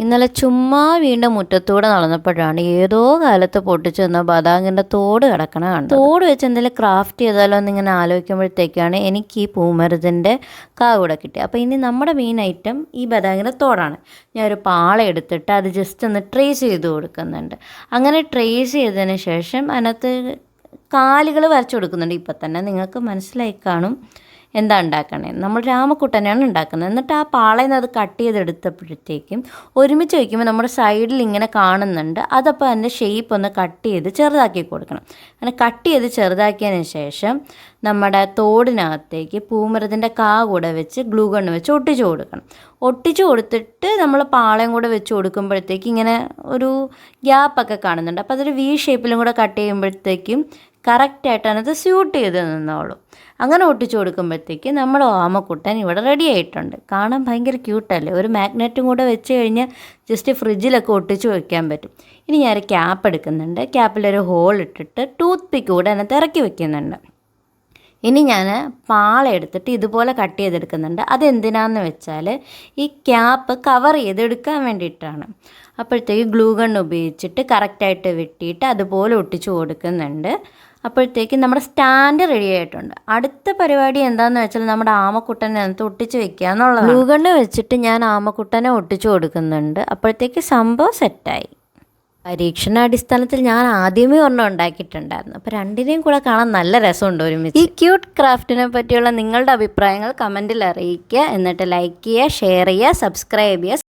ഇന്നലെ ചുമ്മാ വീണ്ടും മുറ്റത്തൂടെ നടന്നപ്പോഴാണ് ഏതോ കാലത്ത് പൊട്ടിച്ചു വന്ന ബദാമിൻ്റെ തോട് കിടക്കണ കണ്ടത്. തോട് വെച്ച് എന്തെങ്കിലും ക്രാഫ്റ്റ് ചെയ്താലോ എന്നിങ്ങനെ ആലോചിക്കുമ്പോഴത്തേക്കാണ് എനിക്ക് ഈ പൂമരത്തിൻ്റെ കൂടെ കിട്ടിയത്. അപ്പോൾ ഇനി നമ്മുടെ മെയിൻ ഐറ്റം ഈ ബദാമിൻ്റെ തോടാണ്. ഞാൻ ഒരു പാള എടുത്തിട്ട് അത് ജസ്റ്റ് ഒന്ന് ട്രേസ് ചെയ്ത് കൊടുക്കുന്നുണ്ട്. അങ്ങനെ ട്രേസ് ചെയ്തതിന് ശേഷം അതിനകത്ത് കാലുകൾ വരച്ചു കൊടുക്കുന്നുണ്ട്. ഇപ്പം തന്നെ നിങ്ങൾക്ക് മനസ്സിലായി കാണും എന്താ ഉണ്ടാക്കണേ. നമ്മൾ രാമക്കുട്ടനാണ് ഉണ്ടാക്കുന്നത്. എന്നിട്ട് ആ പാളയിൽ നിന്ന് അത് കട്ട് ചെയ്തെടുത്തപ്പോഴത്തേക്കും ഒരുമിച്ച് വയ്ക്കുമ്പോൾ നമ്മുടെ സൈഡിൽ ഇങ്ങനെ കാണുന്നുണ്ട്. അതപ്പോൾ അതിൻ്റെ ഷേപ്പ് ഒന്ന് കട്ട് ചെയ്ത് ചെറുതാക്കി കൊടുക്കണം. അങ്ങനെ കട്ട് ചെയ്ത് ചെറുതാക്കിയതിന് ശേഷം നമ്മുടെ തോടിനകത്തേക്ക് പൂമരത്തിൻ്റെ കൂടെ വെച്ച് ഗ്ലൂ ഗണ്ണ് വെച്ച് ഒട്ടിച്ചു കൊടുക്കണം. ഒട്ടിച്ചു കൊടുത്തിട്ട് നമ്മൾ പാളയും കൂടെ വെച്ച് കൊടുക്കുമ്പോഴത്തേക്ക് ഇങ്ങനെ ഒരു ഗ്യാപ്പൊക്കെ കാണുന്നുണ്ട്. അപ്പോൾ അതൊരു വി ഷേപ്പിലും കൂടെ കട്ട് ചെയ്യുമ്പോഴത്തേക്കും കറക്റ്റായിട്ട് അതിനകത്ത് സ്യൂട്ട് ചെയ്ത് നിന്നോളൂ. അങ്ങനെ ഒട്ടിച്ചു കൊടുക്കുമ്പോഴത്തേക്ക് നമ്മുടെ ഓമക്കുട്ടൻ ഇവിടെ റെഡി ആയിട്ടുണ്ട്. കാണാൻ ഭയങ്കര ക്യൂട്ടല്ലേ. ഒരു മാഗ്നറ്റും കൂടെ വെച്ച് കഴിഞ്ഞാൽ ജസ്റ്റ് ഫ്രിഡ്ജിലൊക്കെ ഒട്ടിച്ച് വയ്ക്കാൻ പറ്റും. ഇനി ഞാൻ ക്യാപ്പ് എടുക്കുന്നുണ്ട്. ക്യാപ്പിലൊരു ഹോൾ ഇട്ടിട്ട് ടൂത്ത് പിക്ക് കൂടെ അതിനകത്ത് ഇറക്കി വയ്ക്കുന്നുണ്ട്. ഇനി ഞാൻ പാള എടുത്തിട്ട് ഇതുപോലെ കട്ട് ചെയ്തെടുക്കുന്നുണ്ട്. അതെന്തിനാന്ന് വെച്ചാൽ ഈ ക്യാപ്പ് കവർ ചെയ്തെടുക്കാൻ വേണ്ടിയിട്ടാണ്. അപ്പോഴത്തേക്ക് ഗ്ലൂ ഗണ്ണ് ഉപയോഗിച്ചിട്ട് കറക്റ്റായിട്ട് വെട്ടിയിട്ട് അതുപോലെ ഒട്ടിച്ചു കൊടുക്കുന്നുണ്ട്. അപ്പോഴത്തേക്ക് നമ്മുടെ സ്റ്റാൻഡ് റെഡി ആയിട്ടുണ്ട്. അടുത്ത പരിപാടി എന്താണെന്ന് വെച്ചാൽ നമ്മുടെ ആമക്കുട്ടനെ അതിനകത്ത് ഒട്ടിച്ച് വെക്കുക എന്നുള്ളത്. ഗ്ലൂ ഗണ്ണ് വെച്ചിട്ട് ഞാൻ ആമക്കുട്ടനെ ഒട്ടിച്ചു കൊടുക്കുന്നുണ്ട്. അപ്പോഴത്തേക്ക് സംഭവം സെറ്റായി. പരീക്ഷണാടിസ്ഥാനത്തിൽ ഞാൻ ആദ്യമേ ഒരെണ്ണം ഉണ്ടാക്കിയിട്ടുണ്ടായിരുന്നു. അപ്പോൾ രണ്ടിനെയും കൂടെ കാണാൻ നല്ല രസമുണ്ട് ഒരുമിച്ച്. ഈ ക്യൂട്ട് ക്രാഫ്റ്റിനെ പറ്റിയുള്ള നിങ്ങളുടെ അഭിപ്രായങ്ങൾ കമൻറ്റിൽ അറിയിക്കുക. എന്നിട്ട് ലൈക്ക് ചെയ്യുക, ഷെയർ ചെയ്യുക, സബ്സ്ക്രൈബ് ചെയ്യുക.